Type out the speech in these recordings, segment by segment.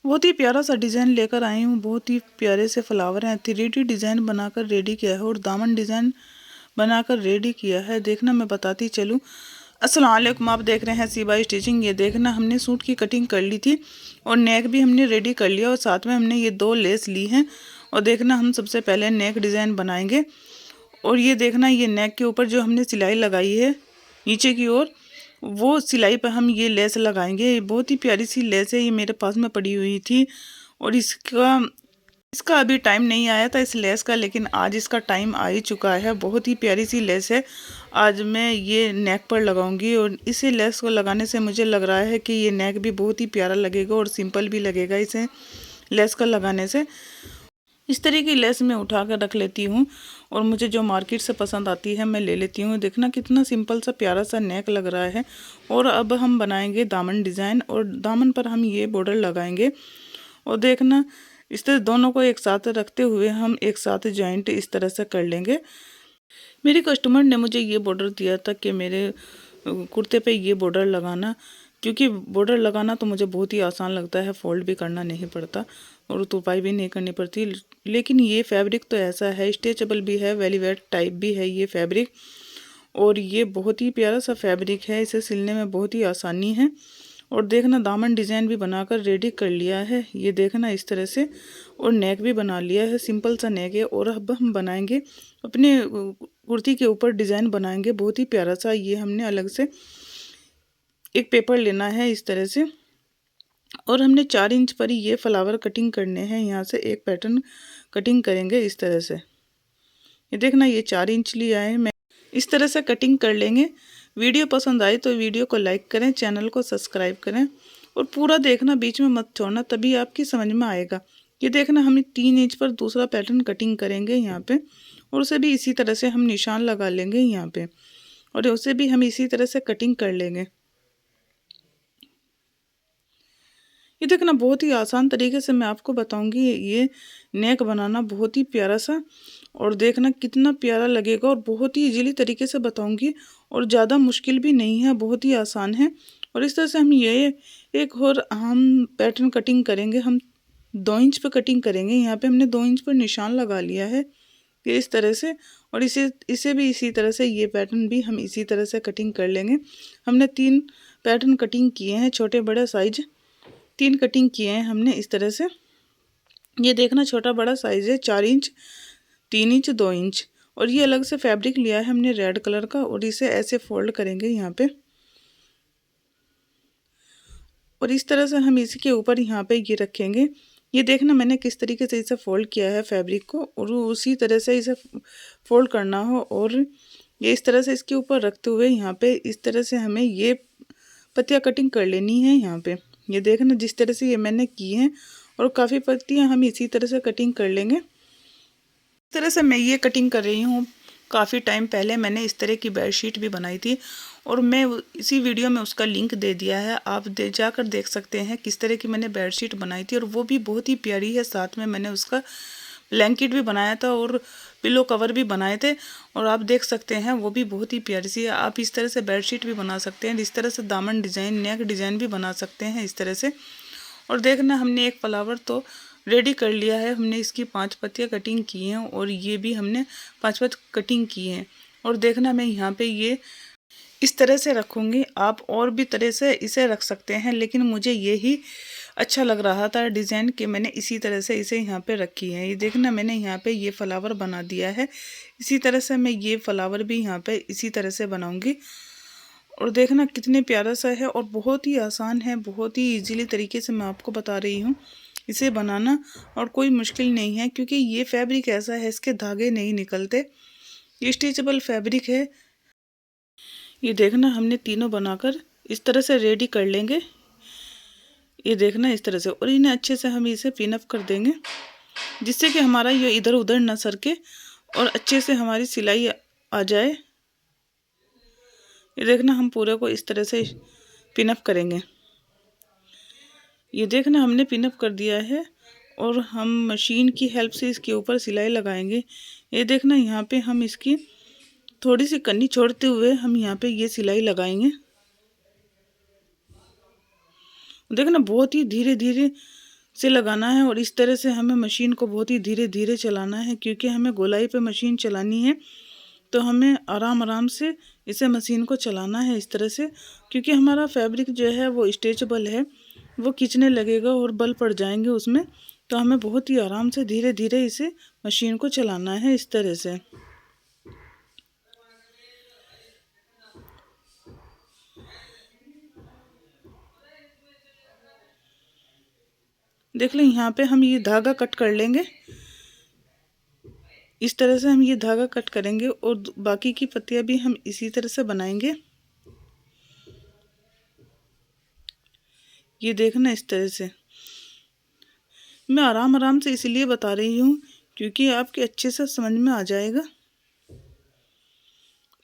बहुत ही प्यारा सा डिज़ाइन लेकर आई हूँ। बहुत ही प्यारे से फ्लावर हैं। 3D डिज़ाइन बनाकर रेडी किया है और दामन डिज़ाइन बनाकर रेडी किया है। देखना मैं बताती चलूँ। अस्सलाम वालेकुम, आप देख रहे हैं सीबा स्टिचिंग। ये देखना हमने सूट की कटिंग कर ली थी और नेक भी हमने रेडी कर लिया और साथ में हमने ये 2 लेस ली हैं। और देखना हम सबसे पहले नेक डिज़ाइन बनाएंगे। और ये देखना ये नेक के ऊपर जो हमने सिलाई लगाई है नीचे की ओर, वो सिलाई पर हम ये लेस लगाएंगे। ये बहुत ही प्यारी सी लेस है, ये मेरे पास में पड़ी हुई थी और इसका अभी टाइम नहीं आया था इस लेस का, लेकिन आज इसका टाइम आ ही चुका है। बहुत ही प्यारी सी लेस है। आज मैं ये नेक पर लगाऊंगी और इसे लेस को लगाने से मुझे लग रहा है कि ये नेक भी बहुत ही प्यारा लगेगा और सिंपल भी लगेगा इसे लेस का लगाने से। इस तरह की लेस मैं उठा कर रख लेती हूँ और मुझे जो मार्केट से पसंद आती है मैं ले लेती हूँ। देखना कितना सिंपल सा प्यारा सा नेक लग रहा है। और अब हम बनाएंगे दामन डिज़ाइन और दामन पर हम ये बॉर्डर लगाएंगे। और देखना इस तरह दोनों को एक साथ रखते हुए हम एक साथ जॉइंट इस तरह से कर लेंगे। मेरी कस्टमर ने मुझे ये बॉर्डर दिया था कि मेरे कुर्ते पे ये बॉर्डर लगाना, क्योंकि बॉर्डर लगाना तो मुझे बहुत ही आसान लगता है, फोल्ड भी करना नहीं पड़ता और तुरपाई भी नहीं करनी पड़ती। लेकिन ये फैब्रिक तो ऐसा है, स्ट्रेचेबल भी है, वेलवेट टाइप भी है ये फैब्रिक और ये बहुत ही प्यारा सा फैब्रिक है। इसे सिलने में बहुत ही आसानी है। और देखना दामन डिज़ाइन भी बनाकर रेडी कर लिया है, ये देखना इस तरह से। और नेक भी बना लिया है, सिंपल सा नेक है। और अब हम बनाएंगे अपने कुर्ती के ऊपर डिज़ाइन बनाएंगे बहुत ही प्यारा सा। ये हमने अलग से एक पेपर लेना है इस तरह से और हमने 4 इंच पर ही ये फ्लावर कटिंग करने हैं। यहाँ से एक पैटर्न कटिंग करेंगे इस तरह से। ये देखना ये 4 इंच लिया है, मैं इस तरह से कटिंग कर लेंगे। वीडियो पसंद आए तो वीडियो को लाइक करें, चैनल को सब्सक्राइब करें और पूरा देखना, बीच में मत छोड़ना, तभी आपकी समझ में आएगा। ये देखना हम 3 इंच पर दूसरा पैटर्न कटिंग करेंगे यहाँ पे और उसे भी इसी तरह से हम निशान लगा लेंगे यहाँ पे और उसे भी हम इसी तरह से कटिंग कर लेंगे। ये देखना बहुत ही आसान तरीके से मैं आपको बताऊंगी ये नेक बनाना, बहुत ही प्यारा सा। और देखना कितना प्यारा लगेगा और बहुत ही इजीली तरीके से बताऊंगी और ज़्यादा मुश्किल भी नहीं है, बहुत ही आसान है। और इस तरह से हम ये एक और हम पैटर्न कटिंग करेंगे। हम 2 इंच पर कटिंग करेंगे। यहाँ पे हमने 2 इंच पर निशान लगा लिया है ये इस तरह से। और इसे भी इसी तरह से ये पैटर्न भी हम इसी तरह से कटिंग कर लेंगे। हमने 3 पैटर्न कटिंग किए हैं, छोटे बड़े साइज 3 कटिंग किए हैं हमने इस तरह से। ये देखना छोटा बड़ा साइज है, 4 इंच, 3 इंच, 2 इंच। और ये अलग से फैब्रिक लिया है हमने रेड कलर का और इसे ऐसे फोल्ड करेंगे यहाँ पे और इस तरह से हम इसके ऊपर यहाँ पे ये रखेंगे। ये देखना मैंने किस तरीके से इसे फोल्ड किया है फैब्रिक को और उसी तरह से इसे फोल्ड करना हो। और ये इस तरह से इसके ऊपर रखते हुए यहाँ पे इस तरह से हमें ये पत्तियाँ कटिंग कर लेनी है यहाँ पे। ये देखना जिस तरह से ये मैंने की हैं और काफ़ी पत्तियाँ हम इसी तरह से कटिंग कर लेंगे। इस तरह से मैं ये कटिंग कर रही हूँ। काफ़ी टाइम पहले मैंने इस तरह की बेडशीट भी बनाई थी और मैं इसी वीडियो में उसका लिंक दे दिया है, आप जाकर देख सकते हैं किस तरह की मैंने बेडशीट बनाई थी और वो भी बहुत ही प्यारी है। साथ में मैंने उसका ब्लैंकेट भी बनाया था और पिलो कवर भी बनाए थे और आप देख सकते हैं वो भी बहुत ही प्यारी सी है। आप इस तरह से बेडशीट भी बना सकते हैं, इस तरह से दामन डिज़ाइन, नेक डिज़ाइन भी बना सकते हैं इस तरह से। और देखना हमने एक फ्लावर तो रेडी कर लिया है, हमने इसकी 5 पत्तियाँ कटिंग की हैं और ये भी हमने 5 कटिंग की हैं। और देखना मैं यहाँ पे ये इस तरह से रखूँगी, आप और भी तरह से इसे रख सकते हैं, लेकिन मुझे यही अच्छा लग रहा था डिज़ाइन कि मैंने इसी तरह से इसे यहाँ पे रखी है। ये देखना मैंने यहाँ पे ये फ्लावर बना दिया है। इसी तरह से मैं ये फ्लावर भी यहाँ पे इसी तरह से बनाऊँगी और देखना कितने प्यारा सा है और बहुत ही आसान है, बहुत ही इजीली तरीके से मैं आपको बता रही हूँ इसे बनाना। और कोई मुश्किल नहीं है क्योंकि ये फैब्रिक ऐसा है, इसके धागे नहीं निकलते, ये स्ट्रेचेबल फैब्रिक है। ये देखना हमने तीनों बनाकर इस तरह से रेडी कर लेंगे। ये देखना इस तरह से और इन्हें अच्छे से हम इसे पिन अप कर देंगे जिससे कि हमारा ये इधर उधर ना सरके और अच्छे से हमारी सिलाई आ जाए। ये देखना हम पूरे को इस तरह से पिन अप करेंगे। ये देखना हमने पिन अप कर दिया है और हम मशीन की हेल्प से इसके ऊपर सिलाई लगाएंगे। ये देखना यहाँ पे हम इसकी थोड़ी सी कन्नी छोड़ते हुए हम यहाँ पे ये सिलाई लगाएंगे। देखना बहुत ही धीरे धीरे से लगाना है और इस तरह से हमें मशीन को बहुत ही धीरे धीरे चलाना है, क्योंकि हमें गोलाई पे मशीन चलानी है। तो हमें आराम आराम से इसे मशीन को चलाना है इस तरह से, क्योंकि हमारा फैब्रिक जो है वो स्ट्रेचेबल है, वो खींचने लगेगा और बल पड़ जाएंगे उसमें। तो हमें बहुत ही आराम से धीरे धीरे इसे मशीन को चलाना है इस तरह से। देख लें, यहाँ पे हम ये धागा कट कर लेंगे। इस तरह से हम ये धागा कट करेंगे और बाकी की पत्तियां भी हम इसी तरह से बनाएंगे। ये देखना, इस तरह से मैं आराम आराम से इसलिए बता रही हूँ क्योंकि आपके अच्छे से समझ में आ जाएगा।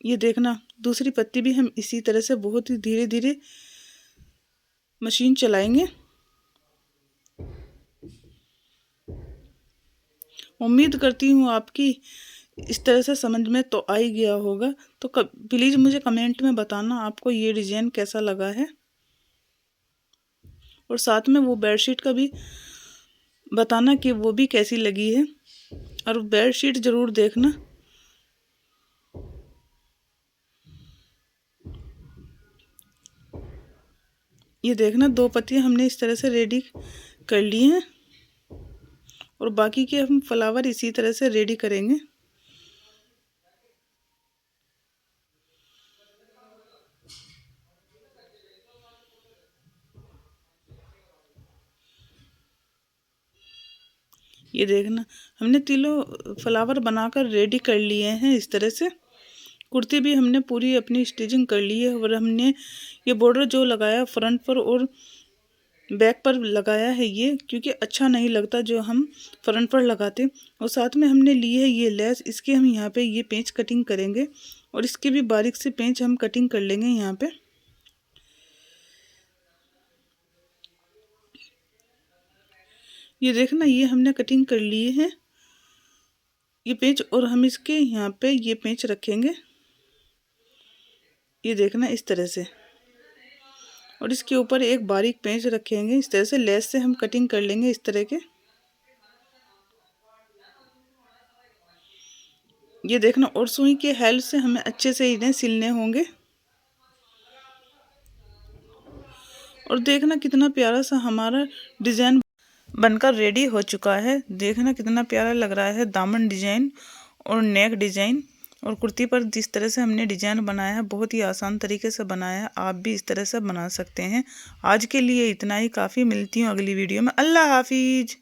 ये देखना, दूसरी पत्ती भी हम इसी तरह से बहुत ही धीरे धीरे मशीन चलाएंगे। उम्मीद करती हूँ आपकी इस तरह से समझ में तो आ ही गया होगा। तो प्लीज़ मुझे कमेंट में बताना आपको ये डिज़ाइन कैसा लगा है, और साथ में वो बेडशीट का भी बताना कि वो भी कैसी लगी है, और बेडशीट ज़रूर देखना। ये देखना, 2 पत्तियां हमने इस तरह से रेडी कर ली हैं और बाकी के हम फ्लावर इसी तरह से रेडी करेंगे। ये देखना, हमने तीनों फ्लावर बनाकर रेडी कर लिए हैं इस तरह से। कुर्ती भी हमने पूरी अपनी स्टिचिंग कर ली है, और हमने ये बॉर्डर जो लगाया फ्रंट पर और बैक पर लगाया है ये, क्योंकि अच्छा नहीं लगता जो हम फ्रंट पर लगाते। और साथ में हमने ली है ये लेस, इसके हम यहाँ पे ये पेंच कटिंग करेंगे, और इसके भी बारीक से पेंच हम कटिंग कर लेंगे यहाँ पे। ये देखना, ये हमने कटिंग कर लिए है ये पेंच, और हम इसके यहाँ पे ये पेंच रखेंगे। ये देखना, इस तरह से, और इसके ऊपर एक बारीक पेंच रखेंगे। इस तरह से लेस से हम कटिंग कर लेंगे इस तरह के। ये देखना, और सुई के हेल्प से हमें अच्छे से इन्हें सिलने होंगे। और देखना कितना प्यारा सा हमारा डिज़ाइन बनकर रेडी हो चुका है। देखना कितना प्यारा लग रहा है दामन डिज़ाइन और नेक डिज़ाइन, और कुर्ती पर जिस तरह से हमने डिज़ाइन बनाया है बहुत ही आसान तरीके से बनाया है। आप भी इस तरह से बना सकते हैं। आज के लिए इतना ही काफ़ी। मिलती हूँ अगली वीडियो में। अल्लाह हाफिज।